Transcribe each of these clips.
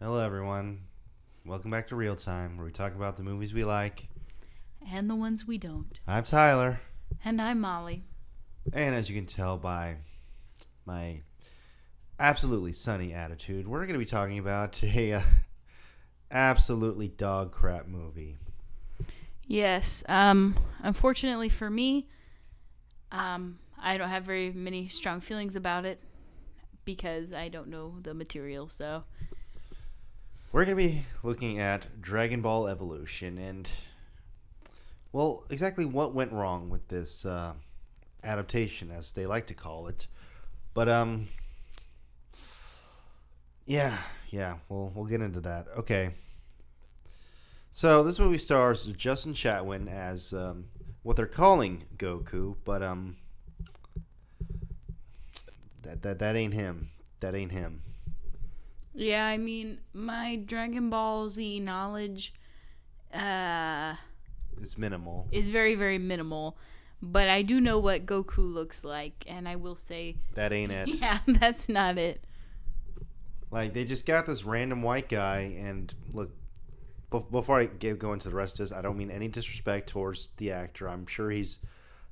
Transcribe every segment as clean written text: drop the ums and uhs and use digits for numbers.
Hello, everyone. Welcome back to Real Time, where we talk about the movies we like. And the ones we don't. I'm Tyler, And I'm Molly. and as you can tell by my absolutely sunny attitude, we're going to be talking about a absolutely dog crap movie. Yes, unfortunately for me, I don't have very many strong feelings about it because I don't know the material, so. We're going to be looking at Dragon Ball Evolution, and well, exactly what went wrong with this adaptation, as they like to call it. But yeah, we'll get into that. Okay. So this movie stars Justin Chatwin as what they're calling Goku, but that ain't him. That ain't him. Yeah, I mean, my Dragon Ball Z knowledge uh, It's minimal. is very, very minimal. But I do know what Goku looks like, and I will say, That ain't it. yeah, that's not it. Like they just got this random white guy, and look. Before I go into the rest of this, I don't mean any disrespect towards the actor. I'm sure he's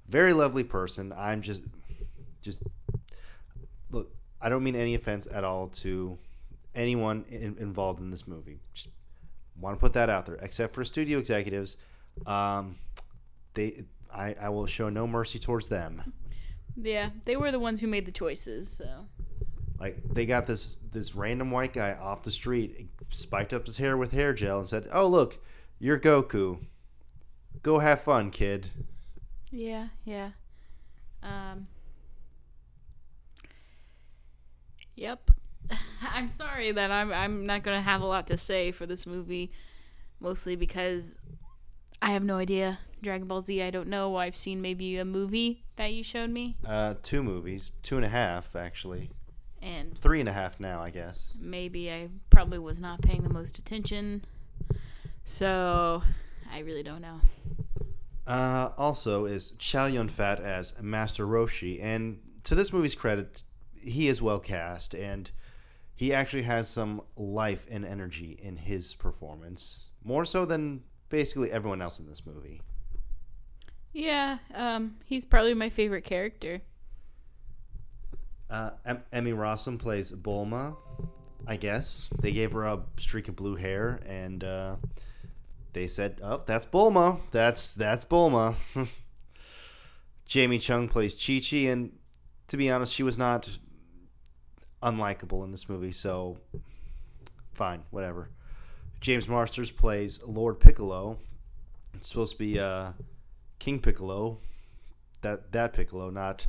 a very lovely person. I'm just look. I don't mean any offense at all to anyone involved in this movie. Just want to put that out there. Except for studio executives, um, I will show no mercy towards them. Yeah, they were the ones who made the choices, so. Like they got this random white guy off the street, spiked up his hair with hair gel, and said, "Oh look, you're Goku. Go have fun, kid." Yeah. Um, Yep. I'm sorry that I'm not gonna have a lot to say for this movie, mostly because I have no idea. Dragon Ball Z, I don't know. I've seen maybe a movie that you showed me, Two movies, two and a half actually, and three and a half now, I guess. maybe I probably was not paying the most attention. So I really don't know. Also is Chow Yun Fat as Master Roshi, and to this movie's credit, he is well cast, and he actually has some life and energy in his performance, more so than basically everyone else in this movie. Yeah, he's probably my favorite character. Emmy Rossum plays Bulma. I guess they gave her a streak of blue hair, and they said, "Oh, that's Bulma. That's Bulma." Jamie Chung plays Chi Chi, and to be honest, she was not unlikable in this movie, so fine, whatever. James Marsters plays Lord Piccolo. It's supposed to be King Piccolo, that Piccolo, not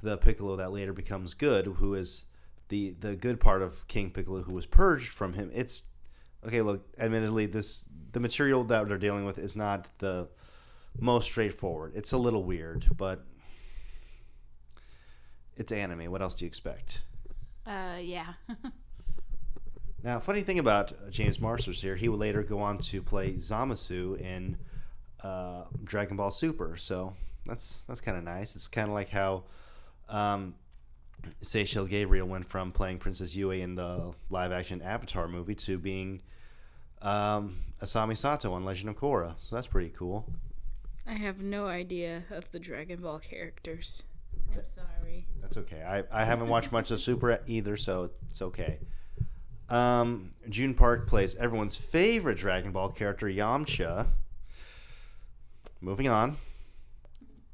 the Piccolo that later becomes good, who is the good part of King Piccolo, who was purged from him. It's okay. Look, admittedly, the material that they're dealing with is not the most straightforward. It's a little weird, but it's anime. What else do you expect? Yeah. Now, funny thing about James Marsters here, he would later go on to play Zamasu in Dragon Ball Super. So that's kind of nice. It's kind of like how Seychelles Gabriel went from playing Princess Yue in the live-action Avatar movie to being Asami Sato on Legend of Korra. So that's pretty cool. I have no idea of the Dragon Ball characters. I'm sorry. That's okay. I haven't watched much of Super either, so it's okay. June Park plays everyone's favorite Dragon Ball character, Yamcha. Moving on.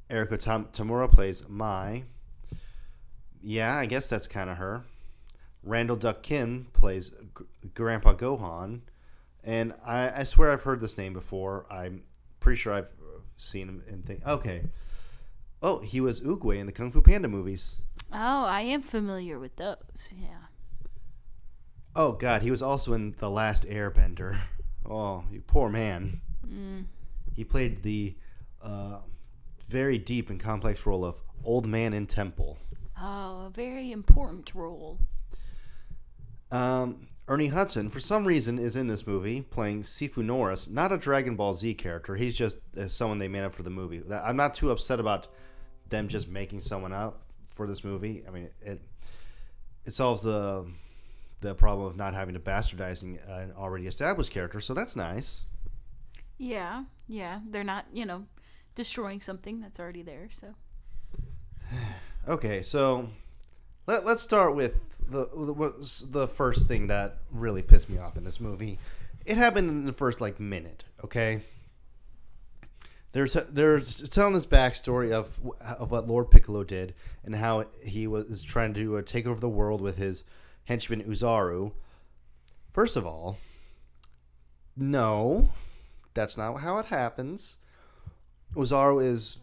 Eriko Tamura plays Mai. Yeah, I guess that's kind of her. Randall Duck Kim plays Grandpa Gohan. And I swear I've heard this name before. I'm pretty sure I've seen him in things. Okay. Oh, he was Oogway in the Kung Fu Panda movies. Oh, I am familiar with those. Yeah. Oh, God, he was also in The Last Airbender. Oh, you poor man. Mm. He played the very deep and complex role of Old Man in Temple. Oh, a very important role. Ernie Hudson, for some reason, is in this movie playing Sifu Norris, not a Dragon Ball Z character. He's just someone they made up for the movie. I'm not too upset about them just making someone up for this movie. I mean, it solves the problem of not having to bastardizing an already established character, so that's nice. Yeah, yeah. They're not, destroying something that's already there. So Okay, so let's start with the first thing that really pissed me off in this movie. It happened in the first minute. Okay, there's telling this backstory of what Lord Piccolo did and how he was trying to take over the world with his henchman Uzaru. First of all, no, that's not how it happens. Uzaru is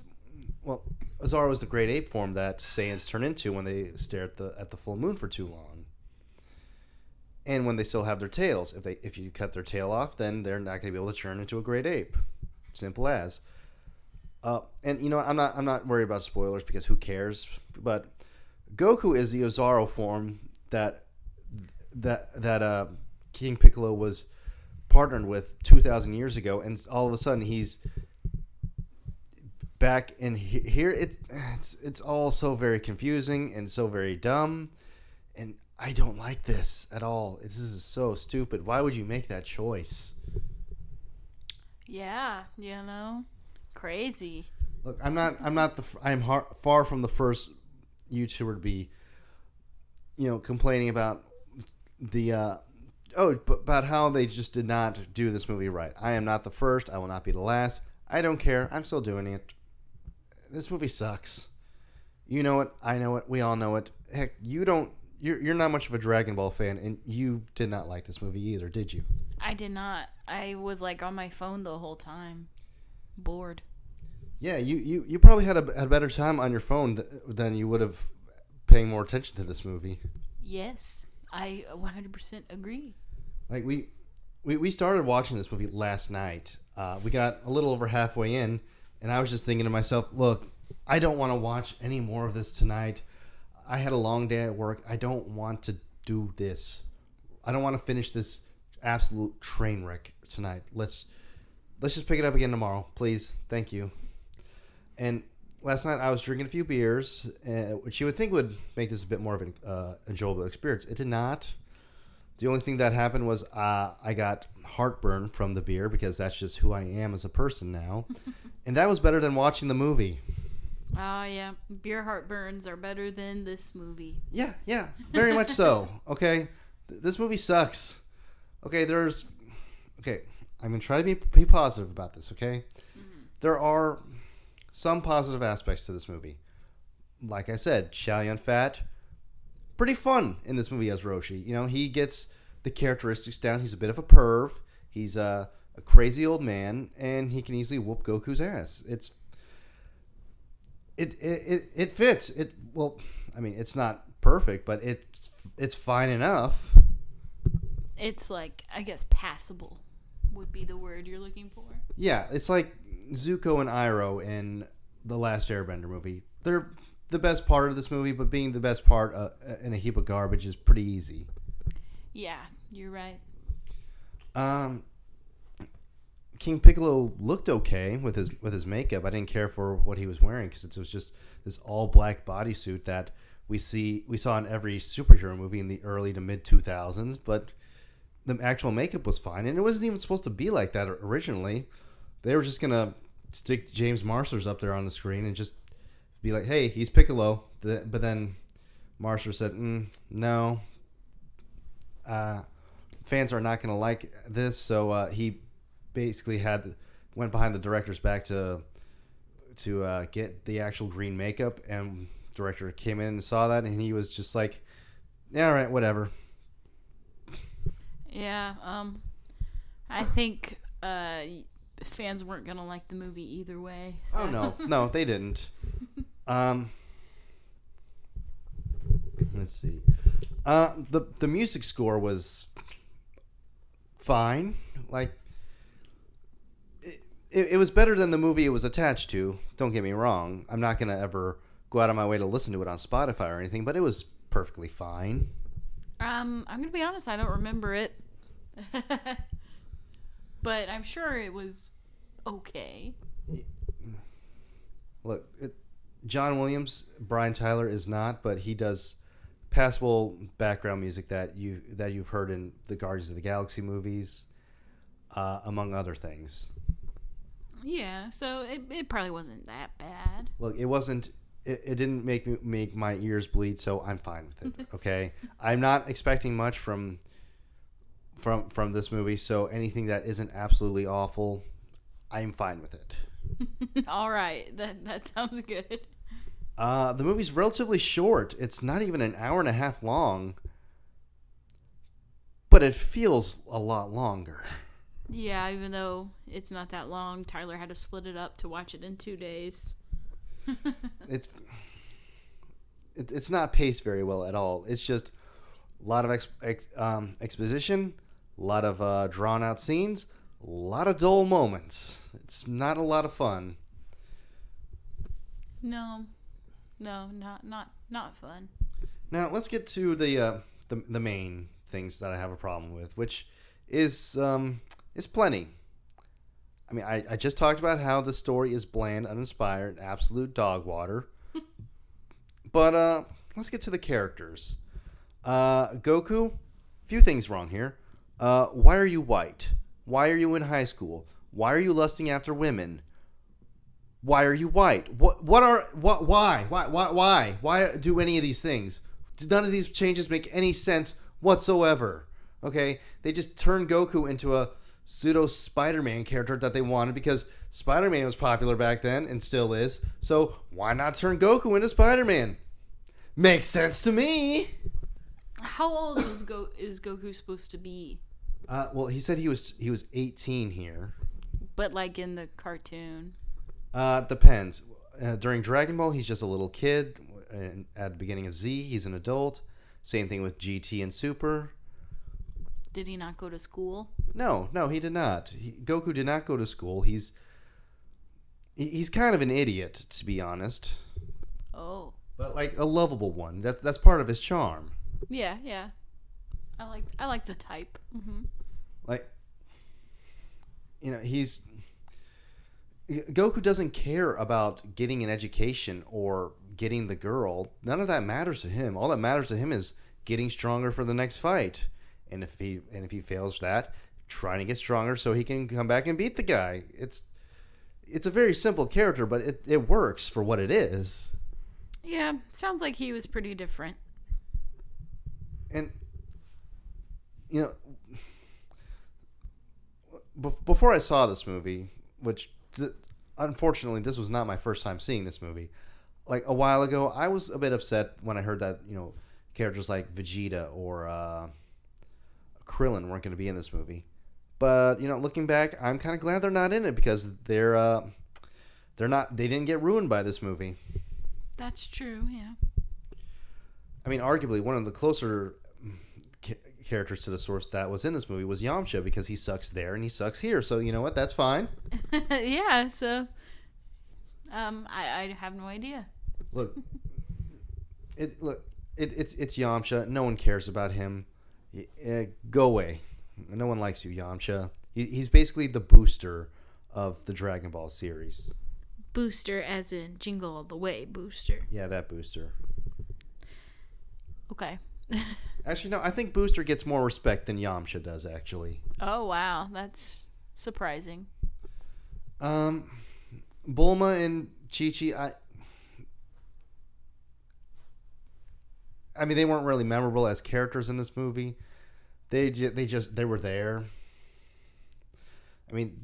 the great ape form that Saiyans turn into when they stare at the full moon for too long, and when they still have their tails. If you cut their tail off, then they're not going to be able to turn into a great ape. Simple as. And I'm not worried about spoilers because who cares? But Goku is the Ozaru form that King Piccolo was partnered with 2,000 years ago, and all of a sudden he's back in here. It's all so very confusing and so very dumb, and I don't like this at all. This is so stupid. Why would you make that choice? yeah, crazy. Look, I'm far from the first YouTuber to be, complaining about about how they just did not do this movie right. I am not the first. I will not be the last. I don't care. I'm still doing it. This movie sucks. You know it. I know it. We all know it. Heck, you don't. You're not much of a Dragon Ball fan, and you did not like this movie either, did you? I did not. I was on my phone the whole time, bored. Yeah, you probably had a better time on your phone than you would have paying more attention to this movie. Yes, I 100% agree. We started watching this movie last night. We got a little over halfway in, and I was just thinking to myself, look, I don't want to watch any more of this tonight. I had a long day at work. I don't want to do this. I don't want to finish this absolute train wreck tonight. Let's just pick it up again tomorrow, please. Thank you. And last night I was drinking a few beers, which you would think would make this a bit more of an enjoyable experience. It did not. The only thing that happened was I got heartburn from the beer because that's just who I am as a person now. And that was better than watching the movie. Oh, yeah. Beer heartburns are better than this movie. Yeah, very much so. Okay, this movie sucks. Okay, I'm going to try to be positive about this, okay? Mm-hmm. There are some positive aspects to this movie. Like I said, Chow Yun-Fat, pretty fun in this movie as Roshi. He gets the characteristics down. He's a bit of a perv. He's a crazy old man, and he can easily whoop Goku's ass. It fits. It's not perfect, but it's fine enough. It's I guess passable would be the word you're looking for. Yeah, it's like Zuko and Iroh in the last Airbender movie. They're the best part of this movie, but being the best part in a heap of garbage is pretty easy. Yeah, you're right. King Piccolo looked okay with his makeup. I didn't care for what he was wearing because it was just this all black bodysuit that we saw in every superhero movie in the early to mid 2000s. But the actual makeup was fine, and it wasn't even supposed to be like that originally. They were just gonna stick James Marsters up there on the screen and just be like, "Hey, he's Piccolo." But then Marster said, "No, fans are not gonna like this," so he basically went behind the director's back to get the actual green makeup, and the director came in and saw that, and he was just like, "Yeah, all right, whatever." Yeah, I think fans weren't gonna like the movie either way. So. Oh no, they didn't. Let's see. The music score was fine. It was better than the movie it was attached to. Don't get me wrong. I'm not gonna ever go out of my way to listen to it on Spotify or anything, but it was perfectly fine. I'm gonna be honest. I don't remember it. But I'm sure it was okay. Look, John Williams, Brian Tyler is not, but he does passable background music that you've heard in the Guardians of the Galaxy movies, among other things. Yeah, so it probably wasn't that bad. Look, it wasn't. It didn't make my ears bleed, so I'm fine with it. Okay, I'm not expecting much from this movie, so anything that isn't absolutely awful, I'm fine with it. All right, that sounds good. The movie's relatively short. It's not even an hour and a half long, but it feels a lot longer. Yeah, even though it's not that long, Tyler had to split it up to watch it in 2 days. It's not paced very well at all. It's just a lot of exposition, a lot of drawn out scenes, a lot of dull moments. It's not a lot of fun. No, not fun. Now let's get to the main things that I have a problem with, which is plenty. I mean, I just talked about how the story is bland, uninspired, absolute dog water. But let's get to the characters. Goku, few things wrong here. Why are you white? Why are you in high school? Why are you lusting after women? Why are you white? Why do any of these things? None of these changes make any sense whatsoever. Okay? They just turned Goku into a pseudo Spider-Man character that they wanted because Spider-Man was popular back then and still is. So why not turn Goku into Spider-Man? Makes sense to me. How old is Goku supposed to be? Well, he said he was 18 here. But like in the cartoon. Depends. During Dragon Ball, he's just a little kid. And at the beginning of Z, he's an adult. Same thing with GT and Super. Did he not go to school? No, he did not. Goku did not go to school. He's kind of an idiot, to be honest. Oh. But like a lovable one. That's part of his charm. Yeah. I like the type. Mm-hmm. Like, Goku doesn't care about getting an education or getting the girl. None of that matters to him. All that matters to him is getting stronger for the next fight. And if he fails that, trying to get stronger so he can come back and beat the guy. It's a very simple character, but it works for what it is. Yeah, sounds like he was pretty different. And before I saw this movie, which unfortunately this was not my first time seeing this movie, like a while ago, I was a bit upset when I heard that characters like Vegeta or Krillin weren't going to be in this movie. But looking back, I'm kind of glad they're not in it because they didn't get ruined by this movie. That's true, yeah. I mean, arguably one of the closer characters to the source that was in this movie was Yamcha because he sucks there and he sucks here. So you know what? That's fine. Yeah. So, I have no idea. Look, it's Yamcha. No one cares about him. Go away. No one likes you, Yamcha. He's basically the booster of the Dragon Ball series. Booster as in Jingle All the Way booster. Yeah, that booster. Okay. Actually, no, I think Booster gets more respect than Yamcha does, actually. Oh, wow. That's surprising. Bulma and Chi-Chi, I mean, they weren't really memorable as characters in this movie. They were there. I mean,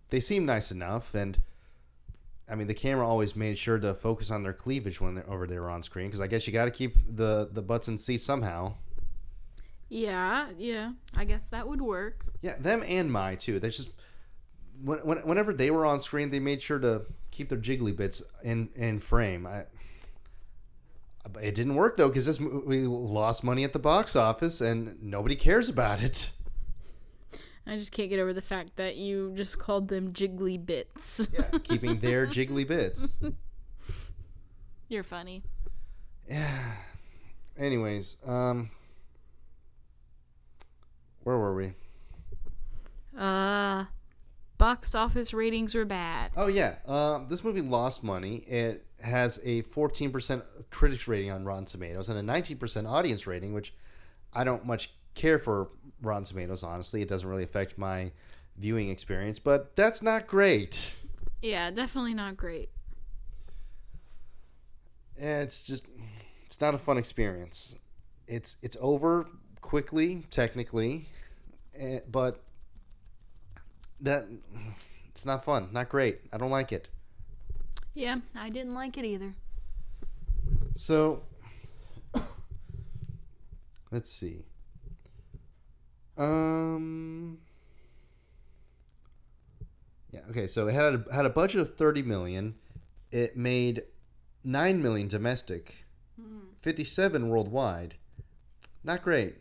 they seemed nice enough, and I mean, the camera always made sure to focus on their cleavage when they were on screen, because I guess you got to keep the butts in seats somehow. Yeah, I guess that would work. Yeah, them and Mai too. They just whenever they were on screen, they made sure to keep their jiggly bits in frame. It didn't work though because this movie lost money at the box office, and nobody cares about it. I just can't get over the fact that you just called them jiggly bits. Yeah, keeping their jiggly bits. You're funny. Yeah. Anyways, where were we? Box office ratings were bad. Oh yeah. This movie lost money. It has a 14% critics rating on Rotten Tomatoes and a 19% audience rating, which I don't much care for Rotten Tomatoes, honestly. It doesn't really affect my viewing experience, but that's not great. Yeah, definitely not great. It's not a fun experience. It's over quickly, technically, but it's not fun, not great. I don't like it. Yeah, I didn't like it either. So, let's see. Yeah. Okay. So it had a budget of $30 million. It made $9 million domestic, 57 worldwide. Not great.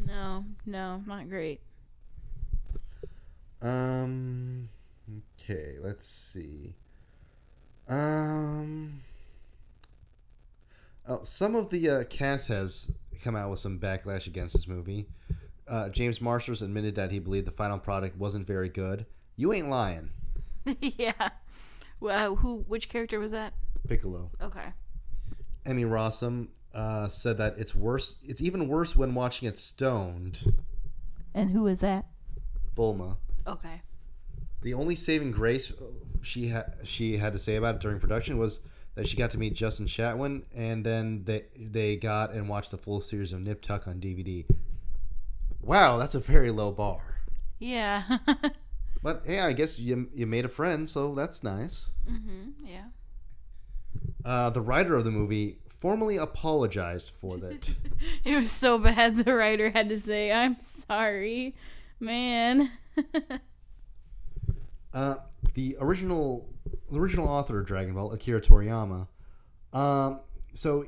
No, not great. Okay. Let's see. Some of the cast has come out with some backlash against this movie. James Marsters admitted that he believed the final product wasn't very good. You ain't lying. Yeah. Well, which character was that? Piccolo. Okay. Emmy Rossum said that it's worse. It's even worse when watching it stoned. And who was that? Bulma. Okay. The only saving grace she had to say about it during production was that she got to meet Justin Chatwin, and then they got and watched the full series of Nip Tuck on DVD. Wow, that's a very low bar. Yeah. But hey, I guess you made a friend, so that's nice. Yeah. The writer of the movie formally apologized for that. It was so bad the writer had to say, "I'm sorry, man." The original author of Dragon Ball, Akira Toriyama, so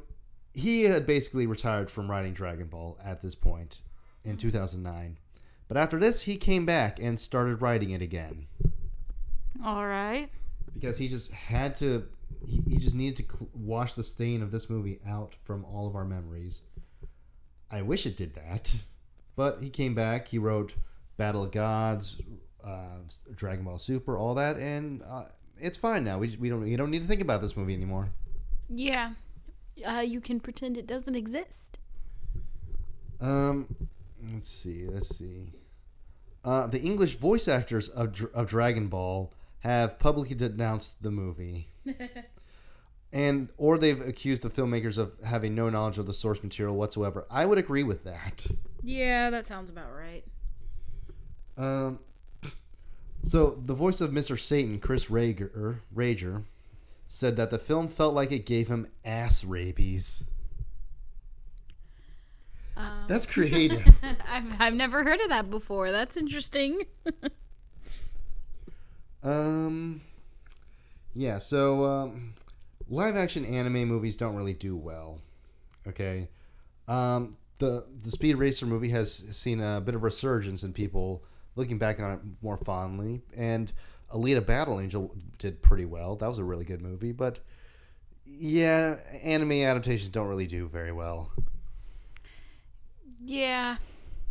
he had basically retired from writing Dragon Ball at this point in 2009. But after this, he came back and started writing it again. All right. Because he just had to, he just needed to wash the stain of this movie out from all of our memories. I wish it did that. But he came back, he wrote Battle of Gods, Dragon Ball Super, all that, and it's fine now. We don't need to think about this movie anymore. Yeah. You can pretend it doesn't exist. Let's see. The English voice actors of Dragon Ball have publicly denounced the movie. Or they've accused the filmmakers of having no knowledge of the source material whatsoever. I would agree with that. Yeah, that sounds about right. So the voice of Mr. Satan, Chris Rager, said that the film felt like it gave him ass rabies. That's creative. I've never heard of that before. That's interesting. Yeah, so live action anime movies don't really do well. Okay. The Speed Racer movie has seen a bit of resurgence in people looking back on it more fondly, and Alita Battle Angel did pretty well. That was a really good movie, but yeah, anime adaptations don't really do very well. Yeah.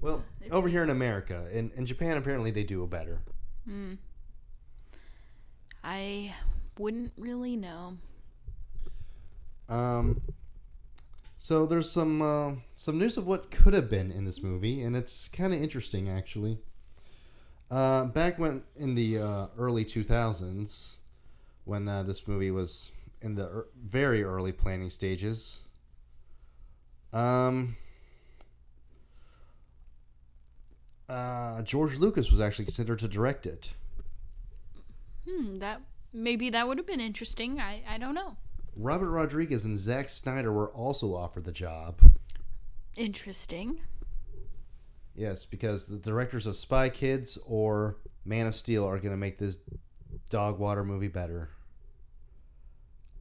Well, over here in America, in Japan, apparently they do better. I wouldn't really know. So there's some news of what could have been in this movie, and it's kind of interesting, actually. Back when in the early 2000s, when this movie was in the very early planning stages, George Lucas was actually considered to direct it. That would have been interesting. I don't know. Robert Rodriguez and Zack Snyder were also offered the job. Interesting. Yes, because the directors of Spy Kids or Man of Steel are going to make this dog water movie better.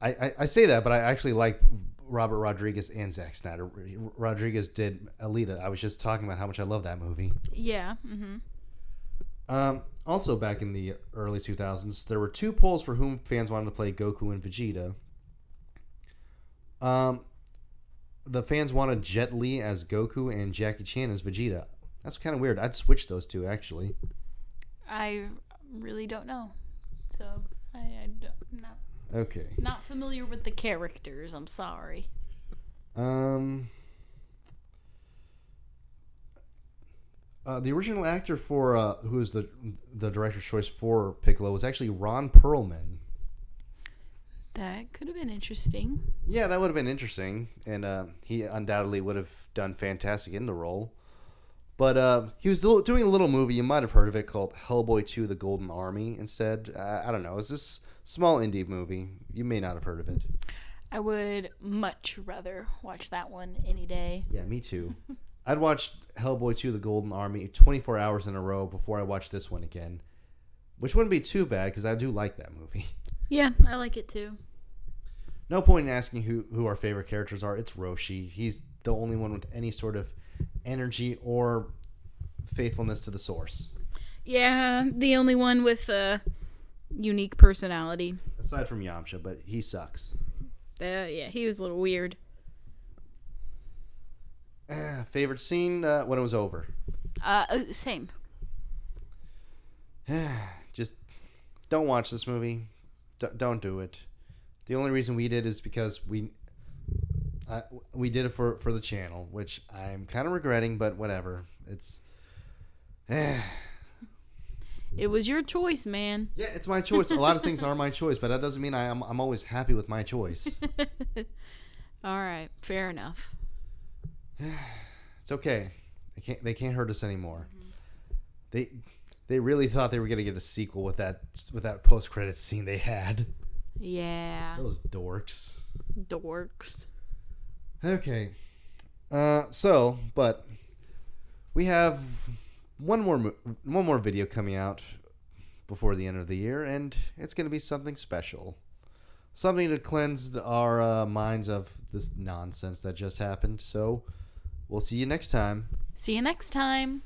I say that, but I actually like Robert Rodriguez and Zack Snyder. Rodriguez did Alita. I was just talking about how much I love that movie. Yeah. Also, back in the early 2000s, there were two polls for whom fans wanted to play Goku and Vegeta. The fans wanted Jet Li as Goku and Jackie Chan as Vegeta. That's kind of weird. I'd switch those two, actually. I really don't know. So, I don't know. Okay. Not familiar with the characters. I'm sorry. The original actor for who was the director's choice for Piccolo was actually Ron Perlman. That could have been interesting. Yeah, that would have been interesting, and he undoubtedly would have done fantastic in the role. But he was doing a little movie, you might have heard of it, called Hellboy 2: The Golden Army instead. I don't know. It's this small indie movie. You may not have heard of it. I would much rather watch that one any day. Yeah, me too. I'd watch Hellboy 2: The Golden Army 24 hours in a row before I watch this one again. Which wouldn't be too bad, because I do like that movie. Yeah, I like it too. No point in asking who our favorite characters are. It's Roshi. He's the only one with any sort of energy or faithfulness to the source. Yeah, the only one with a unique personality. Aside from Yamcha, but he sucks. Yeah, he was a little weird. Favorite scene when it was over? Same. Just don't watch this movie. Don't do it. The only reason we did is because we did it for the channel, which I'm kind of regretting, but whatever. It's It was your choice, man. yeah, it's my choice. A lot of things are my choice, but that doesn't mean I'm always happy with my choice. All right, fair enough. It's okay. They can't hurt us anymore. They really thought they were gonna get a sequel with that post credit scene they had. Yeah. Those dorks. Dorks. Okay. But we have one more video coming out before the end of the year, and it's going to be something special. Something to cleanse our minds of this nonsense that just happened. So, we'll see you next time. See you next time.